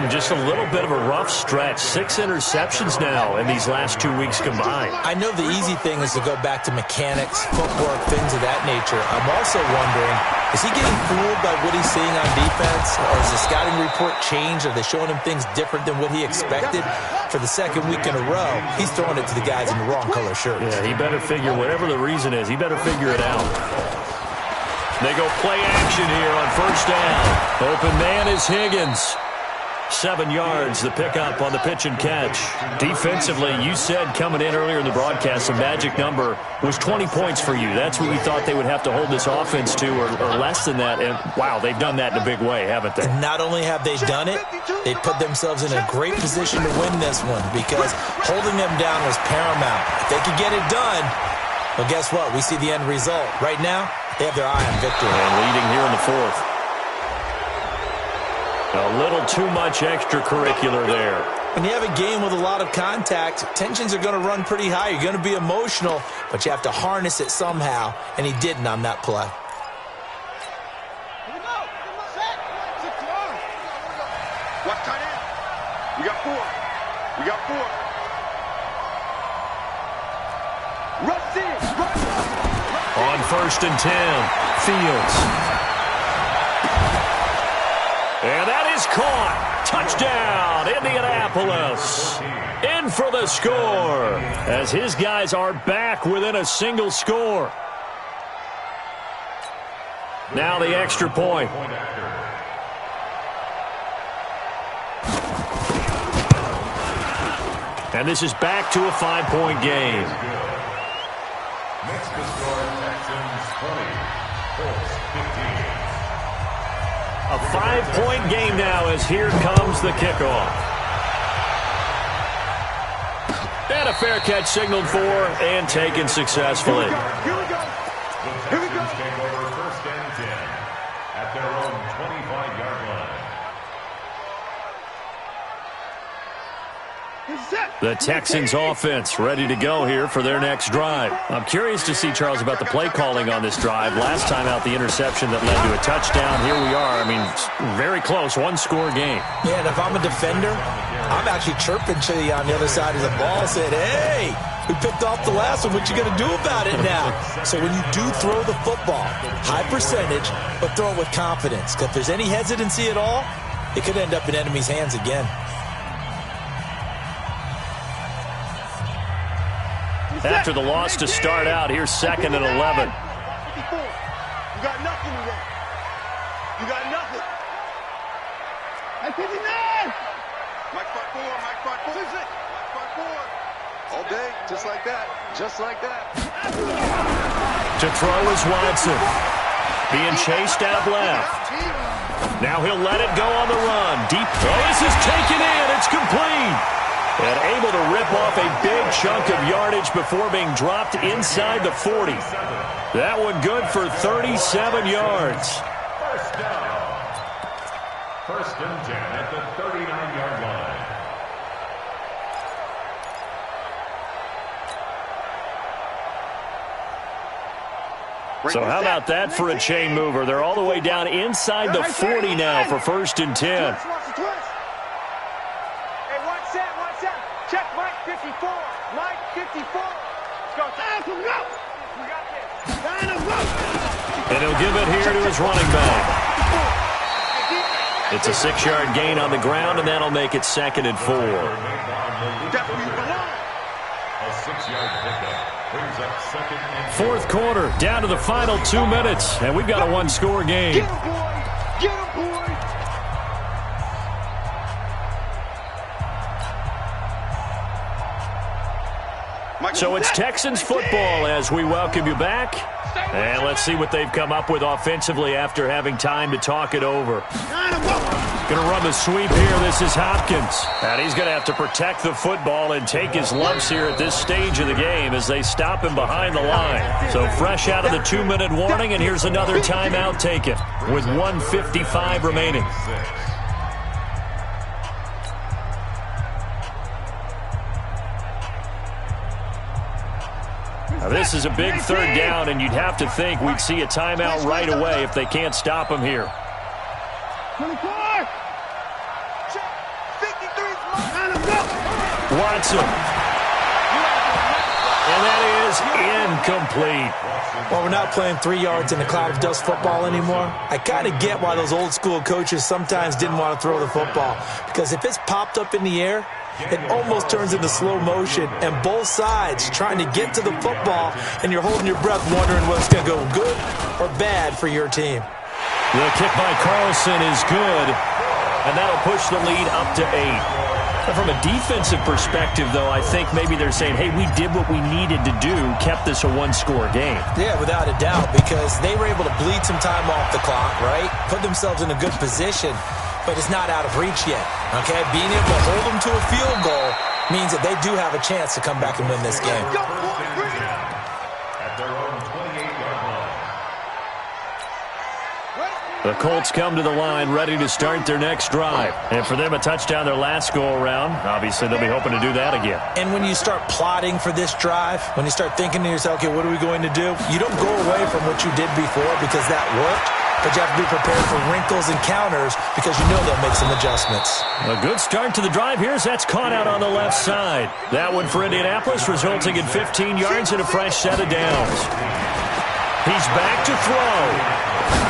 Just a little bit of a rough stretch. 6 interceptions now in these last 2 weeks combined. I know the easy thing is to go back to mechanics, footwork, things of that nature. I'm also wondering, is he getting fooled by what he's seeing on defense? Or has the scouting report changed? Are they showing him things different than what he expected? For the second week in a row, he's throwing it to the guys in the wrong color shirts. Yeah, he better figure, whatever the reason is, he better figure it out. They go play action here on first down. Open man is Higgins. 7 yards, the pickup on the pitch and catch. Defensively, you said coming in earlier in the broadcast, the magic number was 20 points for you. That's what we thought they would have to hold this offense to, or less than that. And, wow, they've done that in a big way, haven't they? And not only have they done it, they put themselves in a great position to win this one because holding them down was paramount. If they could get it done, well, guess what? We see the end result. Right now, they have their eye on victory. And leading here in the fourth. A little too much extracurricular there. When you have a game with a lot of contact, tensions are going to run pretty high. You're going to be emotional, but you have to harness it somehow, and he didn't on that play. Watch tight end. We got 4. We got 4. Rush in. On first and 10, Fields. And that is caught. Touchdown, Indianapolis. In for the score as his guys are back within a single score. Now the extra point. And this is back to a 5-point game. Next to score, Texans 20, Colts 15. A 5-point game now as here comes the kickoff. And a fair catch signaled for and taken successfully. Here we go. The Texans take over first and 10 at their own 25-yard line. The Texans offense ready to go here for their next drive. I'm curious to see, Charles, about the play calling on this drive. Last time out, the interception that led to a touchdown. Here we are. I mean, very close, one-score game. Yeah, and if I'm a defender, I'm actually chirping to you on the other side of the ball, saying, hey, we picked off the last one. What you going to do about it now? So when you do throw the football, high percentage, but throw it with confidence. Because if there's any hesitancy at all, it could end up in enemy's hands again. After the loss to start out, here's second and 11. 54. You got nothing today. You got nothing. At 59. Mike 5-4, Mike 5-4. Mike 5-4. All day, just like that. Just like that. To throw is Watson. Being chased out left. Now he'll let it go on the run. Deep. Oh, this is taken in. It's complete. And able to rip off a big chunk of yardage before being dropped inside the 40. That one good for 37 yards. First down. First and 10 at the 39-yard line. So how about that for a chain mover? They're all the way down inside the 40 now for first and 10. Check Mike 54. Mike 54. Let's go. We got this. And he'll give it here to his running back. It's a 6-yard gain on the ground, and that'll make it second and 4. A 6-yard pickup brings up second and 4. Fourth quarter, down to the final 2 minutes, and we've got a one-score game. Get him, boy. Get him, boy. So it's Texans football as we welcome you back. And let's see what they've come up with offensively after having time to talk it over. Going to run the sweep here. This is Hopkins. And he's going to have to protect the football and take his lumps here at this stage of the game as they stop him behind the line. So fresh out of the 2-minute warning, and here's another timeout taken with 1:55 remaining. Now, this is a big third down, and you'd have to think we'd see a timeout right away if they can't stop him here. 24. Watson. And that is incomplete. Well, we're not playing 3 yards in a cloud of dust football anymore. I kind of get why those old school coaches sometimes didn't want to throw the football. Because if it's popped up in the air, it almost turns into slow motion. And both sides trying to get to the football, and you're holding your breath wondering whether it's going to go good or bad for your team. The kick by Carlson is good. And that'll push the lead up to 8. From a defensive perspective, though, I think maybe they're saying, hey, we did what we needed to do, kept this a one-score game. Yeah, without a doubt, because they were able to bleed some time off the clock, right? Put themselves in a good position, but it's not out of reach yet, okay? Being able to hold them to a field goal means that they do have a chance to come back and win this game. At their own 28-yard line. The Colts come to the line ready to start their next drive. And for them, a touchdown their last go-around. Obviously, they'll be hoping to do that again. And when you start plotting for this drive, when you start thinking to yourself, okay, what are we going to do? You don't go away from what you did before because that worked, but you have to be prepared for wrinkles and counters because you know they'll make some adjustments. A good start to the drive here as that's caught out on the left side. That one for Indianapolis, resulting in 15 yards and a fresh set of downs. He's back to throw.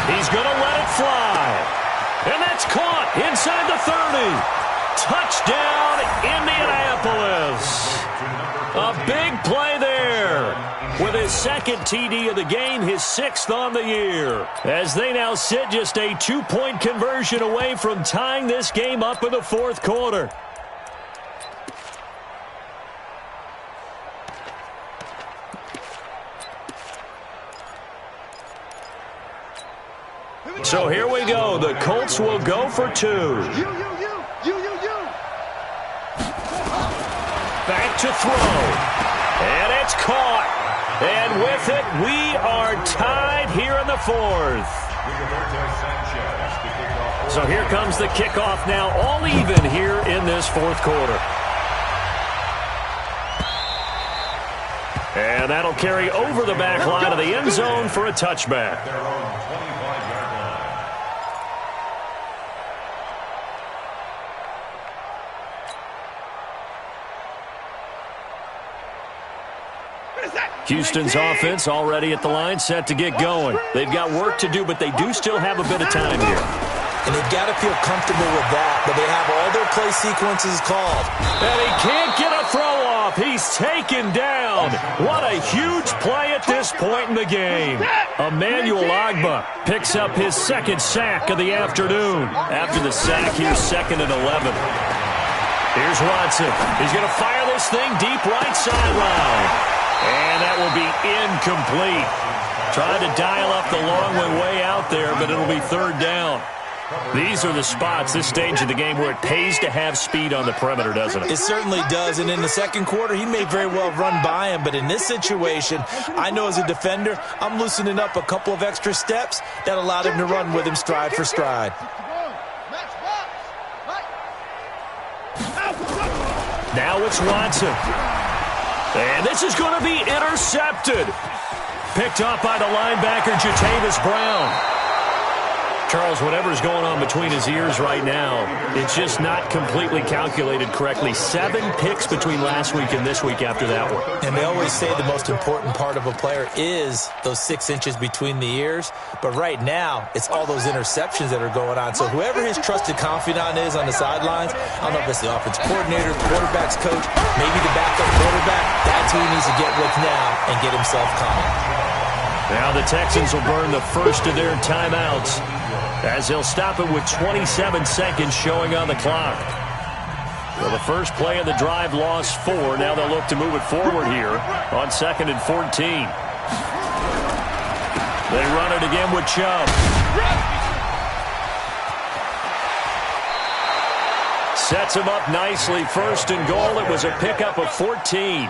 He's going to let it fly. And that's caught inside the 30. Touchdown, Indianapolis. A big play there. With his second TD of the game, his 6th on the year. As they now sit just a 2-point conversion away from tying this game up in the 4th quarter. So here we go. The Colts will go for 2. Back to throw. And it's caught. And with it, we are tied here in the 4th. So here comes the kickoff now, all even here in this 4th quarter. And that'll carry over the back line of the end zone for a touchback. Houston's offense already at the line, set to get going. They've got work to do, but they do still have a bit of time here. And they've got to feel comfortable with that, but they have all their play sequences called. And he can't get a throw off. He's taken down. What a huge play at this point in the game. Emmanuel Ogbah picks up his 2nd sack of the afternoon. After the sack, here's 2nd and 11. Here's Watson. He's going to fire this thing deep right sideline. And that will be incomplete. Trying to dial up the long one way out there, but it'll be 3rd down. These are the spots, this stage of the game, where it pays to have speed on the perimeter, doesn't it? It certainly does, and in the 2nd quarter, he may very well run by him, but in this situation, I know as a defender, I'm loosening up a couple of extra steps that allowed him to run with him stride for stride. Now it's Watson. And this is going to be intercepted. Picked off by the linebacker, Jatavis Brown. Charles, whatever's going on between his ears right now, it's just not completely calculated correctly. 7 picks between last week and this week after that one. And they always say the most important part of a player is those 6 inches between the ears. But right now, it's all those interceptions that are going on. So whoever his trusted confidant is on the sidelines, I don't know if it's the offensive coordinator, the quarterback's coach, maybe the backup quarterback, that's who he needs to get with now and get himself calm. Now the Texans will burn the first of their timeouts, as they'll stop it with 27 seconds showing on the clock. Well, the first play of the drive lost 4. Now they'll look to move it forward here on 2nd and 14. They run it again with Chubb. Sets him up nicely. 1st and goal. It was a pickup of 14.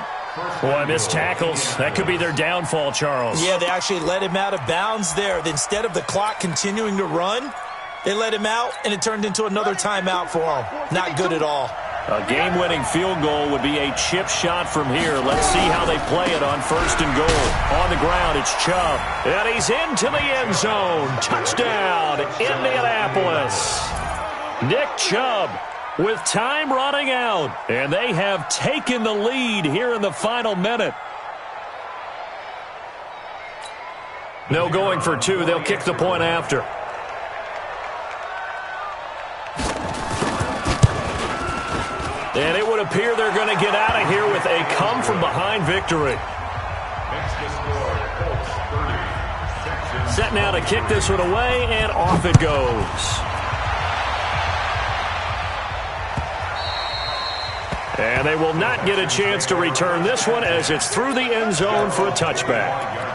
Boy, missed tackles. That could be their downfall, Charles. Yeah, they actually let him out of bounds there. Instead of the clock continuing to run, they let him out, and it turned into another timeout for him. Not good at all. A game-winning field goal would be a chip shot from here. Let's see how they play it on 1st and goal. On the ground, it's Chubb. And he's into the end zone. Touchdown, Indianapolis. Nick Chubb with time running out. And they have taken the lead here in the final minute. No going for two. They'll kick the point after. And it would appear they're going to get out of here with a come-from-behind victory. Set now to kick this one away, and off it goes. And they will not get a chance to return this one as it's through the end zone for a touchback.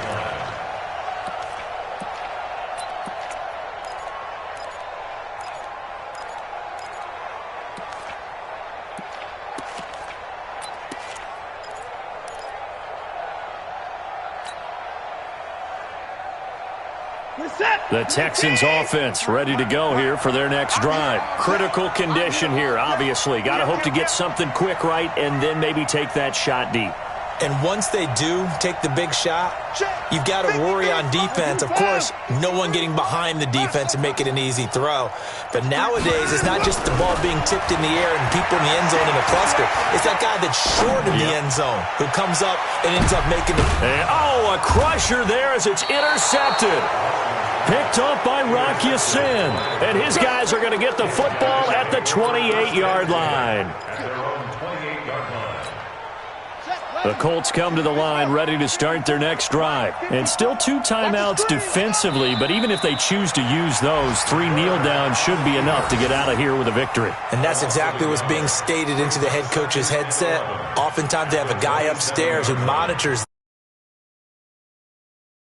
The Texans offense ready to go here for their next drive. Critical condition here, obviously. Got to hope to get something quick right and then maybe take that shot deep. And once they do take the big shot, you've got to worry on defense. Of course, no one getting behind the defense and make it an easy throw. But nowadays, it's not just the ball being tipped in the air and people in the end zone in a cluster. It's that guy that's short in the end zone who comes up and ends up making it. And, a crusher there as it's intercepted. Picked up by Rock Ya-Sin. And his guys are going to get the football at the 28-yard line. The Colts come to the line ready to start their next drive. And still 2 timeouts defensively, but even if they choose to use those, 3 kneel downs should be enough to get out of here with a victory. And that's exactly what's being stated into the head coach's headset. Oftentimes they have a guy upstairs who monitors